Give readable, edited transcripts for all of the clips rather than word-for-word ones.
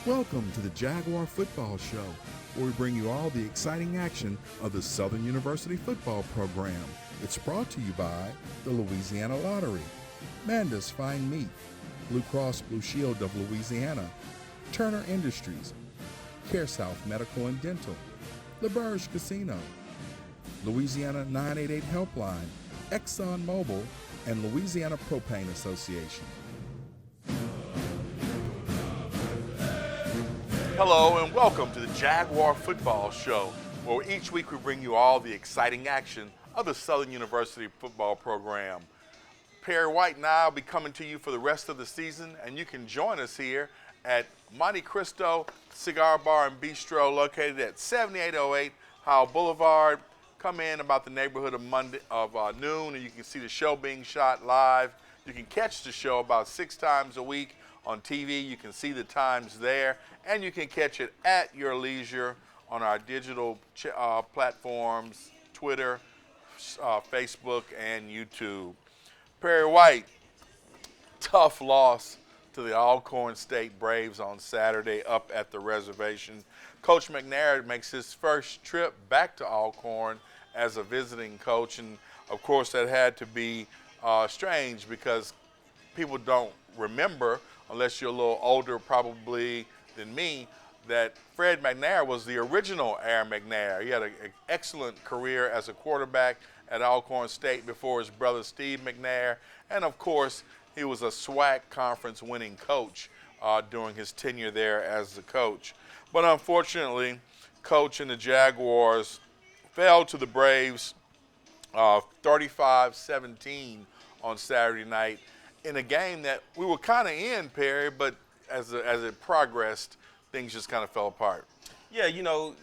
Welcome to the Jaguar Football Show, where we bring you all the exciting action of the Southern University football program. It's brought to you by the Louisiana Lottery, Manda's Fine Meat, Blue Cross Blue Shield of Louisiana, Turner Industries, Care South Medical and Dental, LaBerge Casino, Louisiana 988 Helpline, Exxon Mobil, and Louisiana Propane Association. Hello and welcome to the Jaguar Football Show, where each week we bring you all the exciting action of the Southern University football program. Perry White and I will be coming to you for the rest of the season, and you can join us here at Monte Cristo Cigar Bar and Bistro, located at 7808 Howell Boulevard. Come in about the neighborhood of noon, and you can see the show being shot live. You can catch the show about 6 times a week on TV. You can see the times there, and you can catch it at your leisure on our digital platforms, Twitter, Facebook, and YouTube. Perry White, tough loss to the Alcorn State Braves on Saturday up at the reservation. Coach McNair makes his first trip back to Alcorn as a visiting coach, and of course that had to be strange because people don't remember, unless you're a little older probably than me, that Fred McNair was the original Aaron McNair. He had an excellent career as a quarterback at Alcorn State before his brother Steve McNair, and of course he was a SWAC conference winning coach during his tenure there as the coach. But unfortunately, Coach and the Jaguars fell to the Braves 35-17 on Saturday night in a game that we were kind of in, Perry, but as it progressed, things just kind of fell apart. Yeah, you know,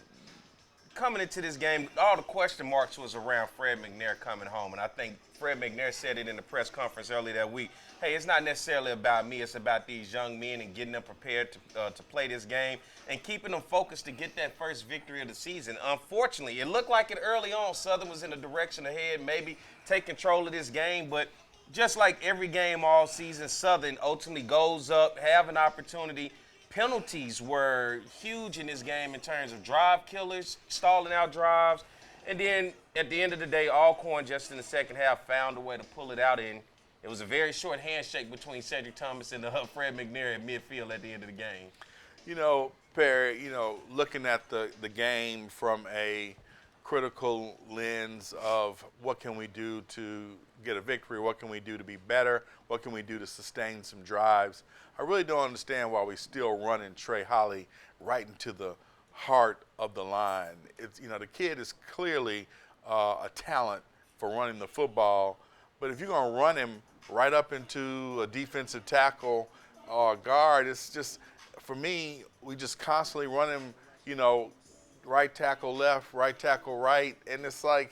coming into this game, all the question marks was around Fred McNair coming home, and I think Fred McNair said it in the press conference earlier that week. Hey, it's not necessarily about me. It's about these young men and getting them prepared to play this game and keeping them focused to get that first victory of the season. Unfortunately, it looked like it early on. Southern was in a direction ahead, maybe take control of this game, but just like every game all season, Southern ultimately goes up, have an opportunity. Penalties were huge in this game in terms of drive killers, stalling out drives. And then at the end of the day, Alcorn just in the second half found a way to pull it out. And it was a very short handshake between Cedric Thomas and Fred McNair at midfield at the end of the game. You know, Perry, looking at the game from a critical lens of what can we do to get a victory, what can we do to be better, what can we do to sustain some drives. I really don't understand why we still running Trey Holly right into the heart of the line. It's, the kid is clearly a talent for running the football, but if you're going to run him right up into a defensive tackle or guard, it's just, for me, we just constantly run him, right tackle left, right tackle right, and it's like,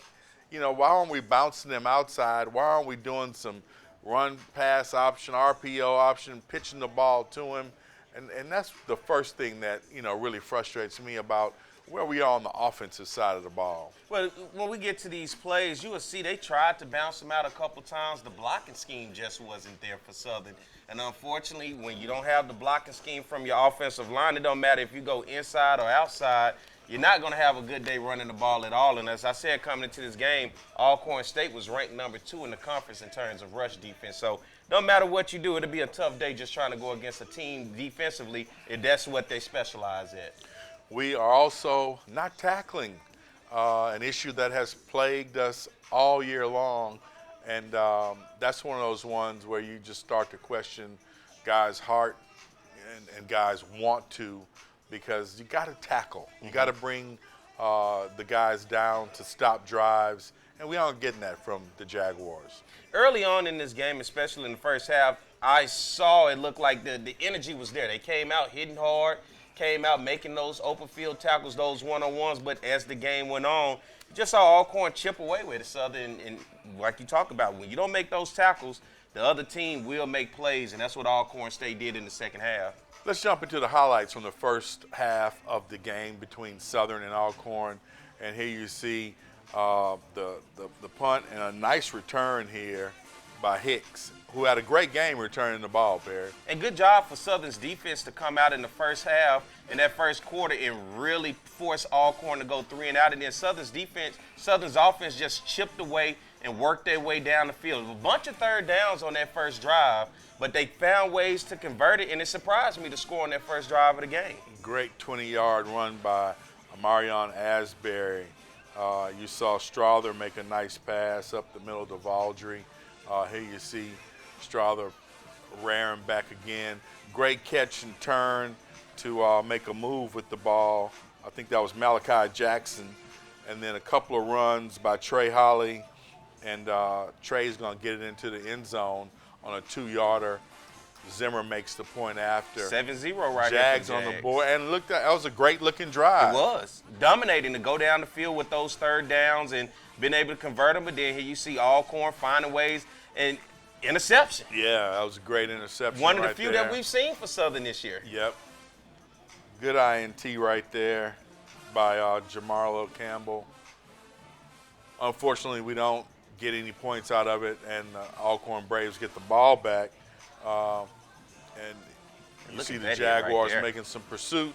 why aren't we bouncing them outside? Why aren't we doing some run pass option, RPO option, pitching the ball to him? And that's the first thing that, really frustrates me about where we are on the offensive side of the ball. Well, when we get to these plays, you will see they tried to bounce them out a couple times. The blocking scheme just wasn't there for Southern. And unfortunately, when you don't have the blocking scheme from your offensive line, it don't matter if you go inside or outside, you're not going to have a good day running the ball at all. And as I said, coming into this game, Alcorn State was ranked number 2 in the conference in terms of rush defense. So no matter what you do, it'll be a tough day just trying to go against a team defensively if that's what they specialize at. We are also not tackling, an issue that has plagued us all year long. And that's one of those ones where you just start to question guys' heart and guys want to, because you got to tackle. You got to bring the guys down to stop drives, and we aren't getting that from the Jaguars. Early on in this game, especially in the first half, I saw it looked like the energy was there. They came out hitting hard, came out making those open field tackles, those one-on-ones, but as the game went on, you just saw Alcorn chip away with it, Southern, and like you talk about, when you don't make those tackles, the other team will make plays, and that's what Alcorn State did in the second half. Let's jump into the highlights from the first half of the game between Southern and Alcorn. And here you see the punt and a nice return here by Hicks. who had a great game returning the ball, Perry. And good job for Southern's defense to come out in the first half, in that first quarter, and really force Alcorn to go 3 and out. And then Southern's offense just chipped away and worked their way down the field. A bunch of third downs on that first drive, but they found ways to convert it, and it surprised me to score on that first drive of the game. Great 20-yard run by Marion Asbury. You saw Strother make a nice pass up the middle to Valdry. Here you see Strother raring back again. Great catch and turn to make a move with the ball. I think that was Malachi Jackson. And then a couple of runs by Trey Holly. And Trey's going to get it into the end zone on a 2-yarder. Zimmer makes the point after. 7-0 right Jags here. on the board. And look, that was a great-looking drive. It was. Dominating to go down the field with those third downs and been able to convert them. But then here you see Alcorn finding ways and interception. Yeah, that was a great interception. One of the right few there. that we've seen for Southern this year. Yep. Good INT right there by Jamarlo Campbell. Unfortunately, we don't get any points out of it, and Alcorn Braves get the ball back. And you see the Jaguars making some pursuit.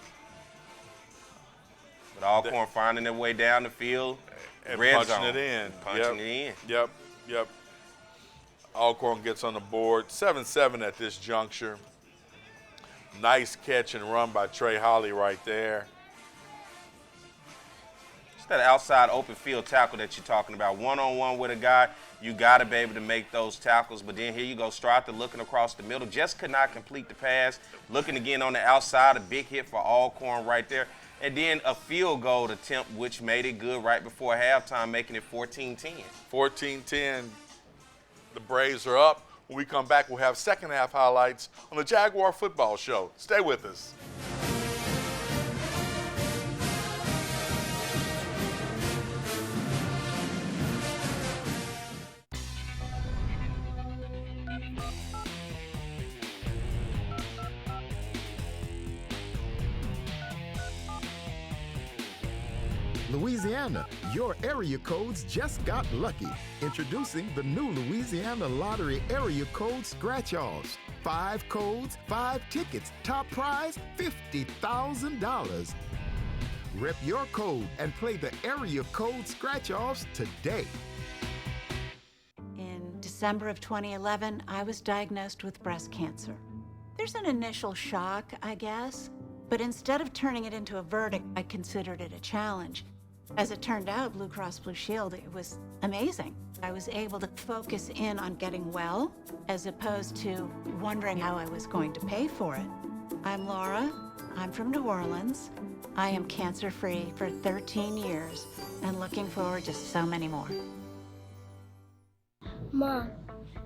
But Alcorn finding their way down the field. And red punching zone. it in. Punching it in. Yep. Alcorn gets on the board. 7-7 at this juncture. Nice catch and run by Trey Holly right there. It's that outside open field tackle that you're talking about. One-on-one with a guy, you got to be able to make those tackles. But then here you go, Strother looking across the middle. Just could not complete the pass. Looking again on the outside, a big hit for Alcorn right there. And then a field goal attempt, which made it good right before halftime, making it 14-10. 14-10. The Braves are up. When we come back, we'll have second half highlights on the Jaguar Football Show. Stay with us. Louisiana, your area codes just got lucky. Introducing the new Louisiana Lottery Area Code Scratch-Offs. 5 codes, 5 tickets. Top prize, $50,000. Rep your code and play the Area Code Scratch-Offs today. In December of 2011, I was diagnosed with breast cancer. There's an initial shock, I guess, but instead of turning it into a verdict, I considered it a challenge. As it turned out, Blue Cross Blue Shield, it was amazing. I was able to focus in on getting well, as opposed to wondering how I was going to pay for it. I'm Laura. I'm from New Orleans. I am cancer-free for 13 years and looking forward to so many more. Mom,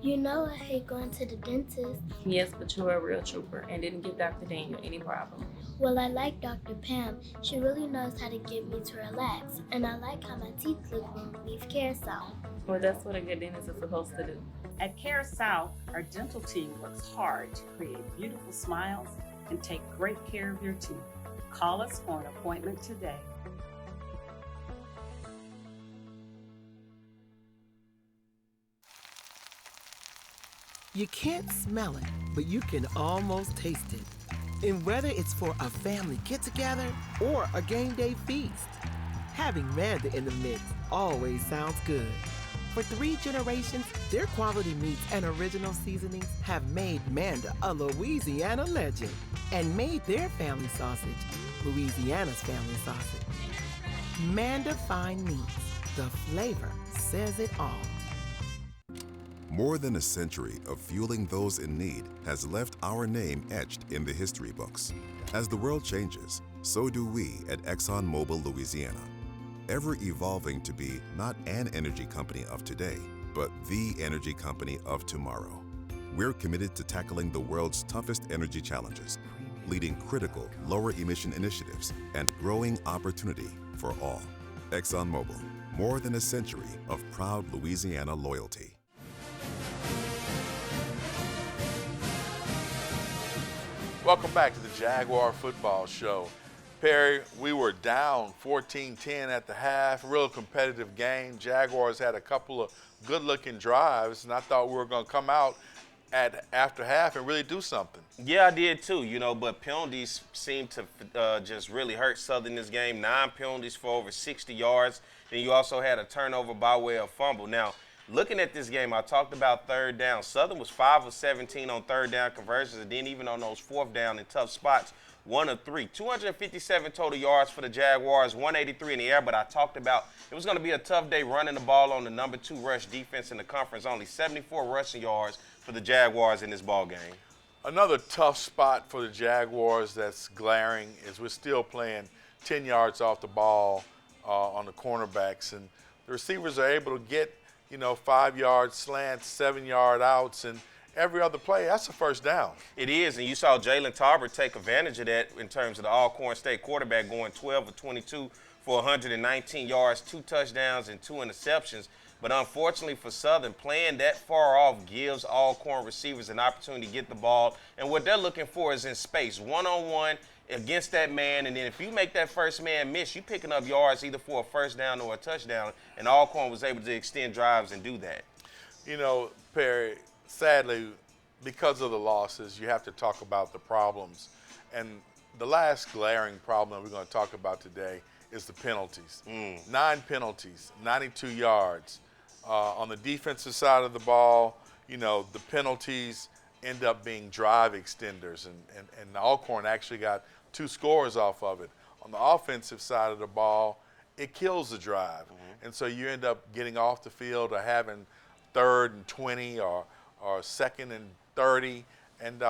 you know I hate going to the dentist. Yes, but you're a real trooper and didn't give Dr. Daniel any problem. Well, I like Dr. Pam. She really knows how to get me to relax. And I like how my teeth look when we leave Care South. Well, that's what a good dentist is supposed to do. At Care South, our dental team works hard to create beautiful smiles and take great care of your teeth. Call us for an appointment today. You can't smell it, but you can almost taste it. And whether it's for a family get-together or a game day feast, having Manda in the mix always sounds good. For 3 generations, their quality meats and original seasonings have made Manda a Louisiana legend and made their family sausage Louisiana's family sausage. Manda Fine Meats, the flavor says it all. More than a century of fueling those in need has left our name etched in the history books. As the world changes, so do we at ExxonMobil Louisiana, ever evolving to be not an energy company of today, but the energy company of tomorrow. We're committed to tackling the world's toughest energy challenges, leading critical lower emission initiatives and growing opportunity for all. ExxonMobil, more than a century of proud Louisiana loyalty. Welcome back to the Jaguar Football Show. Perry, we were down 14-10 at the half, real competitive game. Jaguars had a couple of good-looking drives, and I thought we were going to come out at after half and really do something. Yeah, I did too, but penalties seem to just really hurt Southern this game. 9 penalties for over 60 yards. Then you also had a turnover by way of fumble. Now, looking at this game, I talked about third down. Southern was 5 of 17 on third down conversions, and then even on those fourth down in tough spots, 1 of 3. 257 total yards for the Jaguars, 183 in the air, but I talked about it was going to be a tough day running the ball on the number 2 rush defense in the conference. Only 74 rushing yards for the Jaguars in this ball game. Another tough spot for the Jaguars that's glaring is we're still playing 10 yards off the ball on the cornerbacks, and the receivers are able to get 5-yard slants, 7-yard outs, and every other play, that's a first down. It is, and you saw Jalen Tarbert take advantage of that in terms of the Alcorn State quarterback going 12 of 22 for 119 yards, 2 touchdowns, and 2 interceptions. But unfortunately for Southern, playing that far off gives Alcorn receivers an opportunity to get the ball, and what they're looking for is in space, one-on-one against that man, and then if you make that first man miss, you're picking up yards either for a first down or a touchdown, and Alcorn was able to extend drives and do that. Perry, sadly, because of the losses, you have to talk about the problems. And the last glaring problem we're going to talk about today is the penalties. 9 penalties, 92 yards. On the defensive side of the ball, the penalties end up being drive extenders, and Alcorn actually got 2 scores off of it. On the offensive side of the ball, it kills the drive. And so you end up getting off the field or having 3rd and 20 or 2nd and 30, and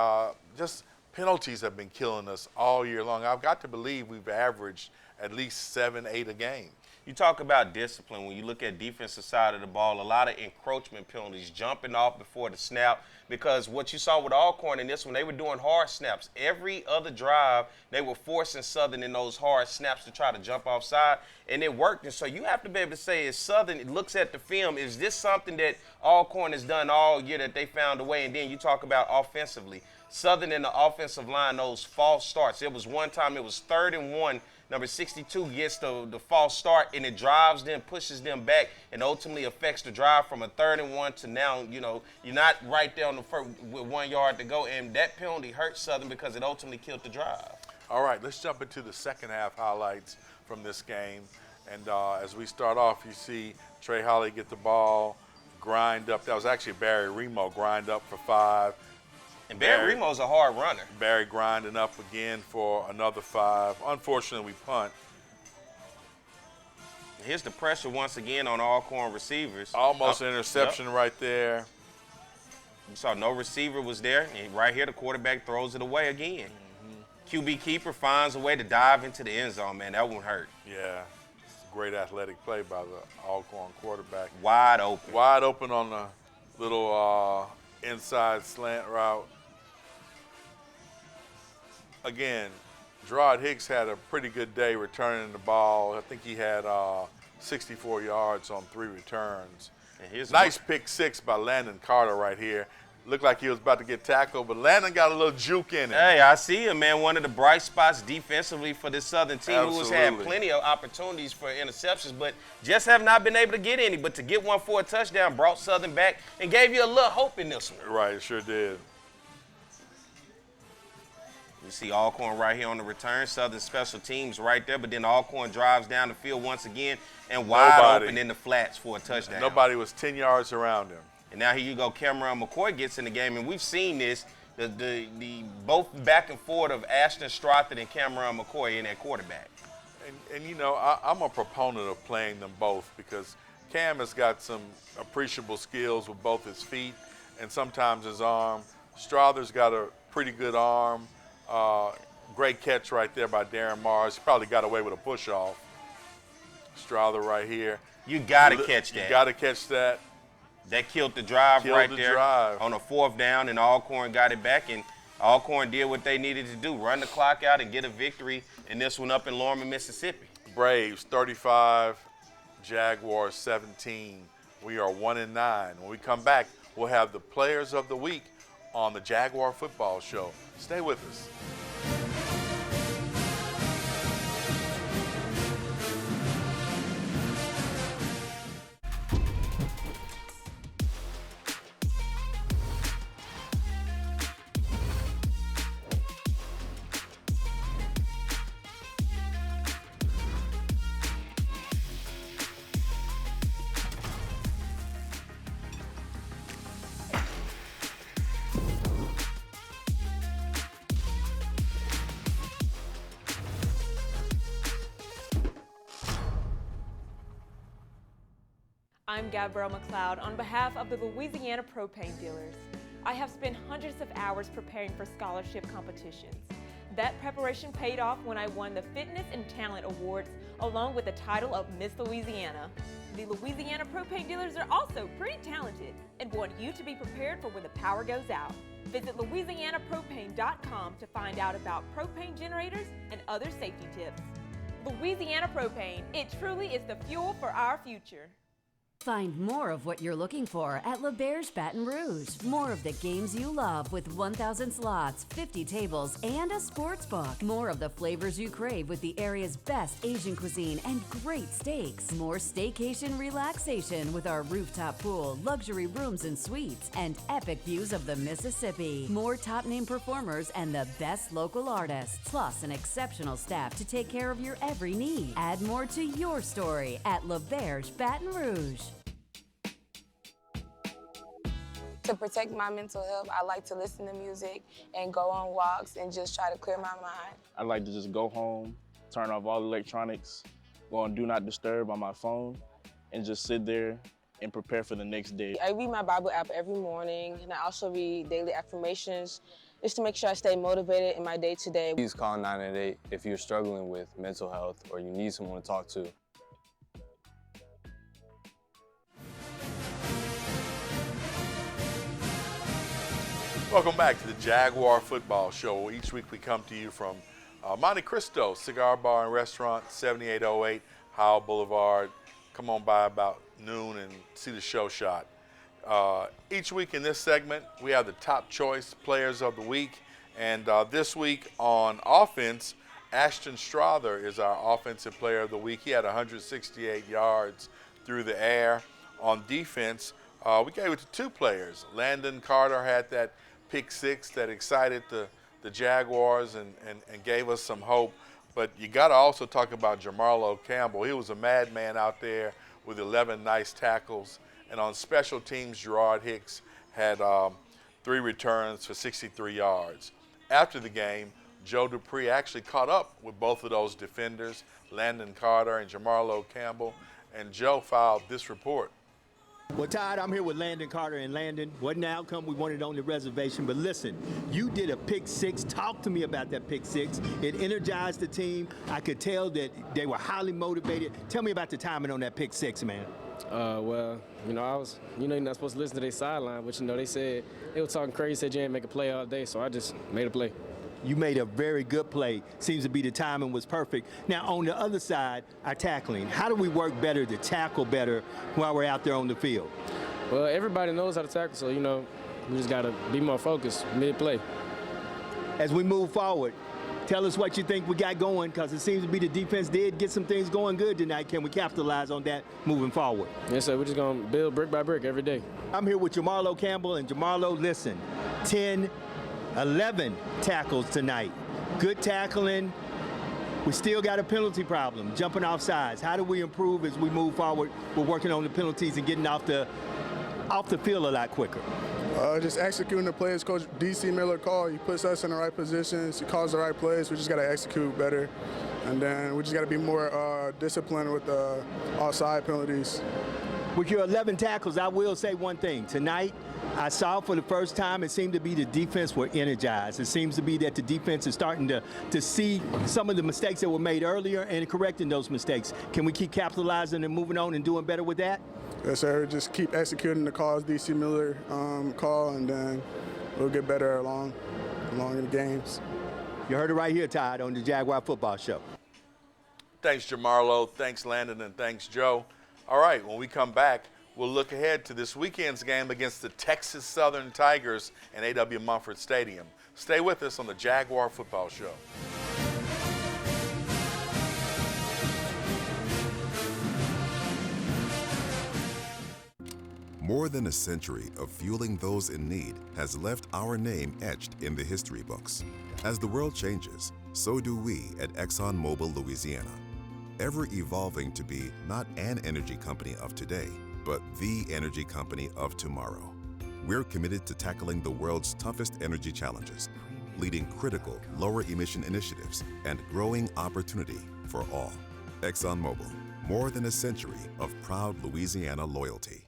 just penalties have been killing us all year long. I've got to believe we've averaged at least 7, 8 a game. You talk about discipline. When you look at defensive side of the ball, a lot of encroachment penalties, jumping off before the snap, because what you saw with Alcorn in this one, they were doing hard snaps. Every other drive, they were forcing Southern in those hard snaps to try to jump offside, and it worked. And so you have to be able to say, as Southern looks at the film, is this something that Alcorn has done all year that they found a way? And then you talk about offensively. Southern in the offensive line, those false starts. It was one time, it was 3rd and 1. Number 62 gets the false start, and it drives them, pushes them back, and ultimately affects the drive from a 3rd and 1 to now, you're not right there on the first with 1 yard to go. And that penalty hurt Southern because it ultimately killed the drive. All right, let's jump into the second half highlights from this game. And as we start off, you see Trey Holly get the ball, grind up. That was actually Barry Remo, grind up for 5. And Barry Remo's a hard runner. Barry grinding up again for another 5. Unfortunately, we punt. Here's the pressure once again on Alcorn receivers. Almost an interception right there. You saw no receiver was there, and right here the quarterback throws it away again. QB keeper finds a way to dive into the end zone, man. That won't hurt. Yeah, it's a great athletic play by the Alcorn quarterback. Wide open. Wide open on the little inside slant route. Again, Gerard Hicks had a pretty good day returning the ball. I think he had 64 yards on 3 returns. Nice pick 6 by Landon Carter right here. Looked like he was about to get tackled, but Landon got a little juke in him. Hey, I see him, man. One of the bright spots defensively for this Southern team, Absolutely. who has had plenty of opportunities for interceptions, but just have not been able to get any. But to get one for a touchdown brought Southern back and gave you a little hope in this one. Right, it sure did. You see Alcorn right here on the return. Southern special teams right there, but then Alcorn drives down the field once again and wide open in the flats for a touchdown. Nobody was 10 yards around him. And now here you go, Cameron McCoy gets in the game, and we've seen this, the both back and forth of Ashton Stratton and Cameron McCoy in that quarterback. And I'm a proponent of playing them both because Cam has got some appreciable skills with both his feet and sometimes his arm. Strother's got a pretty good arm. Great catch right there by Darren Mars. He probably got away with a push-off. Strother right here. You got to catch that. You got to catch that. That killed the drive right there on a 4th down, and Alcorn got it back, and Alcorn did what they needed to do, run the clock out and get a victory in this one up in Lorman, Mississippi. Braves 35, Jaguars 17. We are 1-9. When we come back, we'll have the Players of the Week on the Jaguar Football Show. Stay with us. I'm Gabrielle McLeod on behalf of the Louisiana Propane Dealers. I have spent hundreds of hours preparing for scholarship competitions. That preparation paid off when I won the Fitness and Talent Awards along with the title of Miss Louisiana. The Louisiana Propane Dealers are also pretty talented and want you to be prepared for when the power goes out. Visit louisianapropane.com to find out about propane generators and other safety tips. Louisiana Propane, it truly is the fuel for our future. Find more of what you're looking for at LeBear's Baton Rouge. More of the games you love with 1,000 slots, 50 tables, and a sports book. More of the flavors you crave with the area's best Asian cuisine and great steaks. More staycation relaxation with our rooftop pool, luxury rooms and suites, and epic views of the Mississippi. More top-name performers and the best local artists, plus an exceptional staff to take care of your every need. Add more to your story at LeBear's Baton Rouge. To protect my mental health, I like to listen to music and go on walks and just try to clear my mind. I like to just go home, turn off all electronics, go on Do Not Disturb on my phone, and just sit there and prepare for the next day. I read my Bible app every morning, and I also read daily affirmations just to make sure I stay motivated in my day-to-day. Please call 988 if you're struggling with mental health or you need someone to talk to. Welcome back to the Jaguar Football Show. Each week we come to you from Monte Cristo Cigar Bar and Restaurant, 7808 Howell Boulevard. Come on by about noon and see the show shot. Each week in this segment, we have the top choice players of the week. And this week on offense, Ashton Strother is our offensive player of the week. He had 168 yards through the air. On defense, we gave it to two players. Landon Carter had that pick six that excited the Jaguars and gave us some hope. But you got to also talk about Jamarlo Campbell. He was a madman out there with 11 nice tackles. And on special teams, Gerard Hicks had 3 returns for 63 yards. After the game, Joe Dupree actually caught up with both of those defenders, Landon Carter and Jamarlo Campbell, and Joe filed this report. Well, Todd, I'm here with Landon Carter, and Landon, wasn't the outcome we wanted on the reservation, but listen, you did a pick six. Talk to me about that pick six. It energized the team. I could tell that they were highly motivated. Tell me about the timing on that pick six, man. Well, you're not supposed to listen to their sideline, but, they said, they were talking crazy, said you ain't make a play all day, so I just made a play. You made a very good play. Seems to be the timing was perfect. Now, on the other side, our tackling. How do we work better to tackle better while we're out there on the field? Well, everybody knows how to tackle, so, we just got to be more focused mid-play. As we move forward, tell us what you think we got going, because it seems to be the defense did get some things going good tonight. Can we capitalize on that moving forward? Yes, sir. We're just going to build brick by brick every day. I'm here with Jamarlo Campbell, and Jamarlo, listen, 11 tackles tonight. Good tackling. We still got a penalty problem, jumping off sides. How do we improve as we move forward? We're working on the penalties and getting off the field a lot quicker. Just executing the plays Coach D.C. Miller called. He puts us in the right positions. He calls the right plays. We just got to execute better. And then we just got to be more disciplined with the offside penalties. With your 11 tackles, I will say one thing. Tonight, I saw for the first time, it seemed to be the defense were energized. It seems to be that the defense is starting to see some of the mistakes that were made earlier and correcting those mistakes. Can we keep capitalizing and moving on and doing better with that? Yes, sir. Just keep executing the calls D.C. Miller call, and then we'll get better along in the games. You heard it right here, Todd, on the Jaguar Football Show. Thanks, Jamarlo. Thanks, Landon, and thanks, Joe. All right, when we come back, we'll look ahead to this weekend's game against the Texas Southern Tigers in A.W. Mumford Stadium. Stay with us on the Jaguar Football Show. More than a century of fueling those in need has left our name etched in the history books. As the world changes, so do we at ExxonMobil Louisiana, ever evolving to be not an energy company of today, but the energy company of tomorrow. We're committed to tackling the world's toughest energy challenges, leading critical lower emission initiatives and growing opportunity for all. ExxonMobil, More than a century of proud Louisiana loyalty.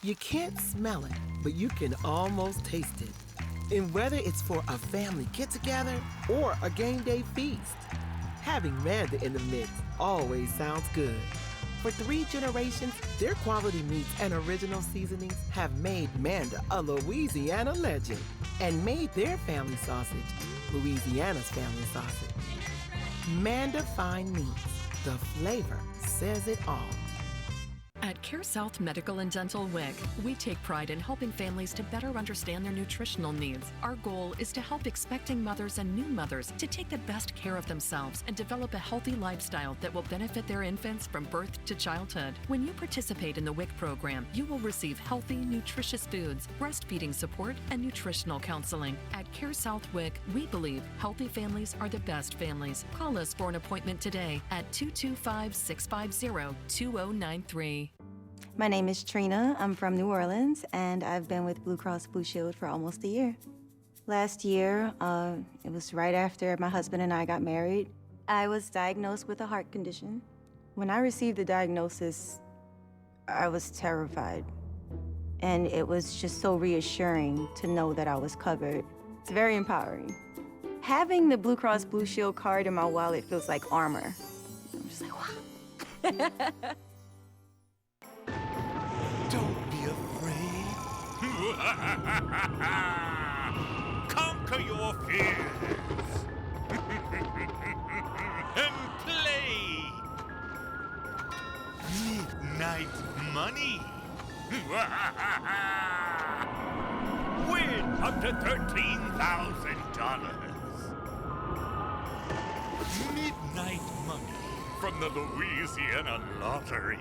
You can't smell it, but you can almost taste it. And whether it's for a family get-together or a game day feast, having Manda in the mix always sounds good. For 3 generations, their quality meats and original seasonings have made Manda a Louisiana legend and made their family sausage Louisiana's family sausage. Manda Fine Meats, the flavor says it all. At CareSouth Medical and Dental WIC, we take pride in helping families to better understand their nutritional needs. Our goal is to help expecting mothers and new mothers to take the best care of themselves and develop a healthy lifestyle that will benefit their infants from birth to childhood. When you participate in the WIC program, you will receive healthy, nutritious foods, breastfeeding support, and nutritional counseling. At CareSouth WIC, we believe healthy families are the best families. Call us for an appointment today at 225-650-2093. My name is Trina. I'm from New Orleans, and I've been with Blue Cross Blue Shield for almost a year. Last year, it was right after my husband and I got married, I was diagnosed with a heart condition. When I received the diagnosis, I was terrified. And it was just so reassuring to know that I was covered. It's very empowering. Having the Blue Cross Blue Shield card in my wallet feels like armor. I'm just like, wow. Don't be afraid. Conquer your fears. And play. Midnight Money. Win up to $13,000. Midnight Money from the Louisiana Lottery.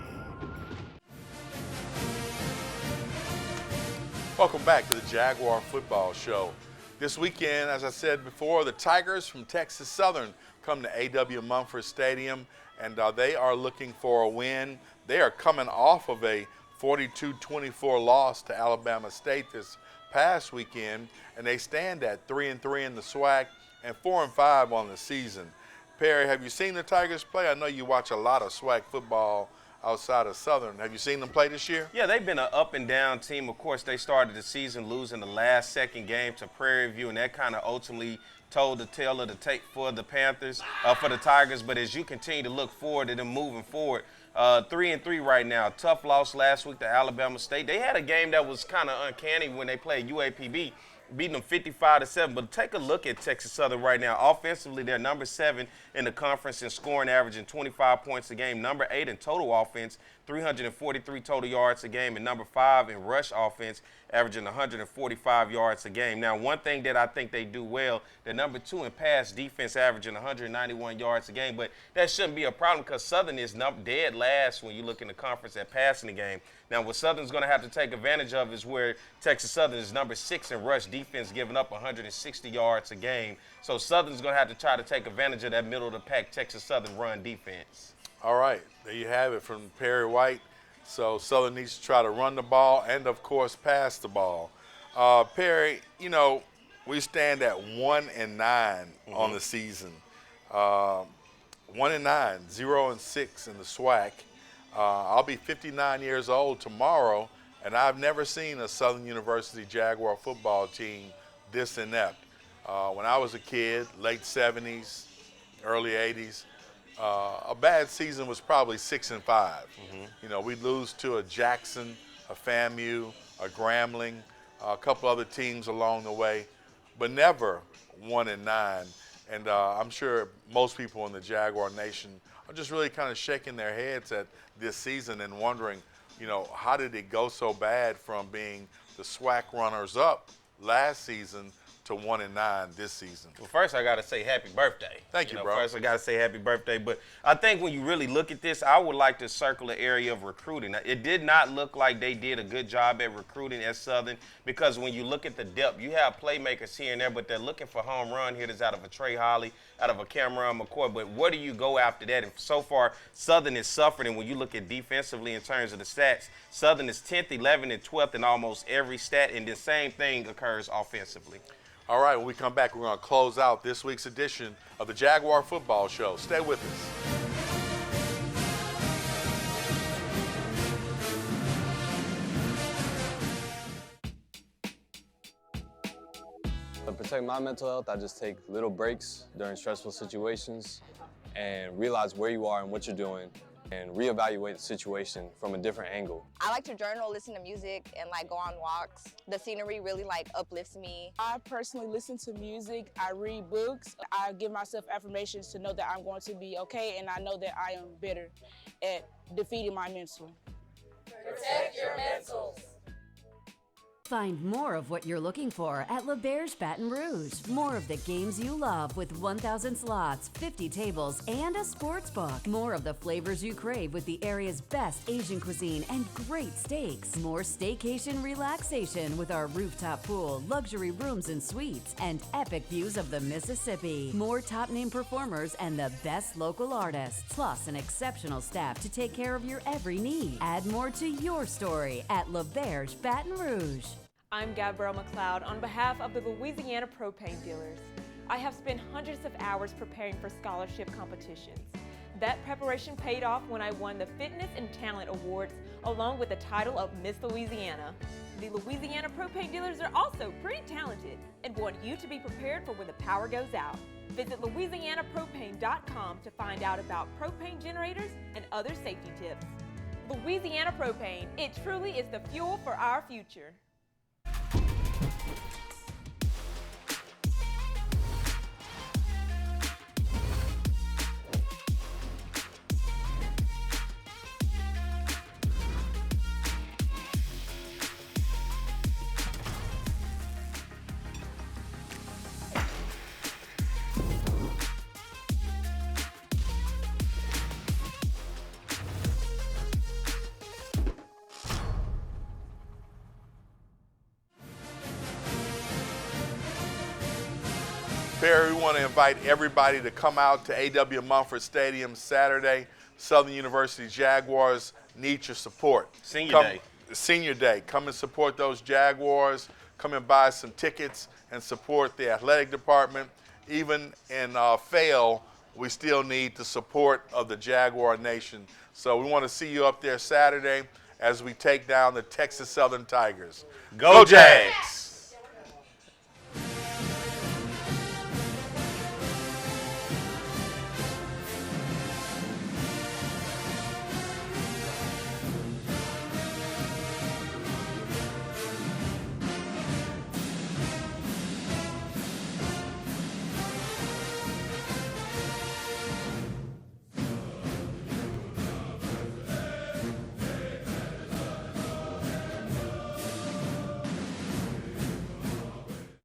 Welcome back to the Jaguar Football Show. This weekend, as I said before, the Tigers from Texas Southern come to A.W. Mumford Stadium, and they are looking for a win. They are coming off of a 42-24 loss to Alabama State this past weekend, and they stand at 3-3 in the SWAC and 4-5 on the season. Perry, have you seen the Tigers play? I know you watch a lot of SWAC football outside of Southern. Have you seen them play this year? Yeah, they've been an up and down team. Of course, they started the season losing the last second game to Prairie View, and that kind of ultimately told the tale of the tape for the Panthers, for the Tigers. But as you continue to look forward to them moving forward, 3-3 right now. Tough loss last week to Alabama State. They had a game that was kind of uncanny when they played UAPB, beating them 55-7. But take a look at Texas Southern right now. Offensively, they're number 7 in the conference in scoring, averaging 25 points a game. Number 8 in total offense, 343 total yards a game, and number 5 in rush offense, averaging 145 yards a game. Now, one thing that I think they do well, they're number 2 in pass defense, averaging 191 yards a game, but that shouldn't be a problem because Southern is dead last when you look in the conference at passing the game. Now, what Southern's going to have to take advantage of is where Texas Southern is number 6 in rush defense, giving up 160 yards a game. So Southern's going to have to try to take advantage of that middle-of-the-pack Texas Southern run defense. All right, there you have it from Perry White. So Southern needs to try to run the ball and, of course, pass the ball. Perry, you know, we stand at 1-9 on the season. 1-9, 0-6 in the SWAC. I'll be 59 years old tomorrow, and I've never seen a Southern University Jaguar football team this inept. When I was a kid, late 70s, early 80s, a bad season was probably 6-5. You know, we'd lose to a Jackson, a FAMU, a Grambling, a couple other teams along the way, but never 1-9. And I'm sure most people in the Jaguar Nation are just really kind of shaking their heads at this season and wondering, you know, how did it go so bad from being the SWAC runners-up last season to 1-9 this season? Well, first I got to say happy birthday. Thank you, bro. First I got to say happy birthday. But I think when you really look at this, I would like to circle the area of recruiting. It did not look like they did a good job at recruiting at Southern because when you look at the depth, you have playmakers here and there, but they're looking for home run hitters out of a Trey Holly, out of a Cameron McCoy. But where do you go after that? And so far, Southern is suffering. And when you look at defensively in terms of the stats, Southern is 10th, 11th, and 12th in almost every stat, and the same thing occurs offensively. All right, when we come back, we're going to close out this week's edition of the Jaguar Football Show. Stay with us. To protect my mental health, I just take little breaks during stressful situations and realize where you are and what you're doing and reevaluate the situation from a different angle. I like to journal, listen to music, and like go on walks. The scenery really like uplifts me. I personally listen to music, I read books. I give myself affirmations to know that I'm going to be okay, and I know that I am better at defeating my mental. Protect your mentals. Find more of what you're looking for at LeBear's Baton Rouge. More of the games you love with 1,000 slots, 50 tables, and a sports book. More of the flavors you crave with the area's best Asian cuisine and great steaks. More staycation relaxation with our rooftop pool, luxury rooms and suites, and epic views of the Mississippi. More top-name performers and the best local artists, plus an exceptional staff to take care of your every need. Add more to your story at LeBear's Baton Rouge. I'm Gabrielle McLeod on behalf of the Louisiana Propane Dealers. I have spent hundreds of hours preparing for scholarship competitions. That preparation paid off when I won the Fitness and Talent Awards along with the title of Miss Louisiana. The Louisiana Propane Dealers are also pretty talented and want you to be prepared for when the power goes out. Visit LouisianaPropane.com to find out about propane generators and other safety tips. Louisiana Propane, it truly is the fuel for our future. Perry, we want to invite everybody to come out to A.W. Mumford Stadium Saturday. Southern University Jaguars need your support. Senior Day. Come and support those Jaguars. Come and buy some tickets and support the athletic department. Even in fail, we still need the support of the Jaguar Nation. So we want to see you up there Saturday as we take down the Texas Southern Tigers. Go Jags!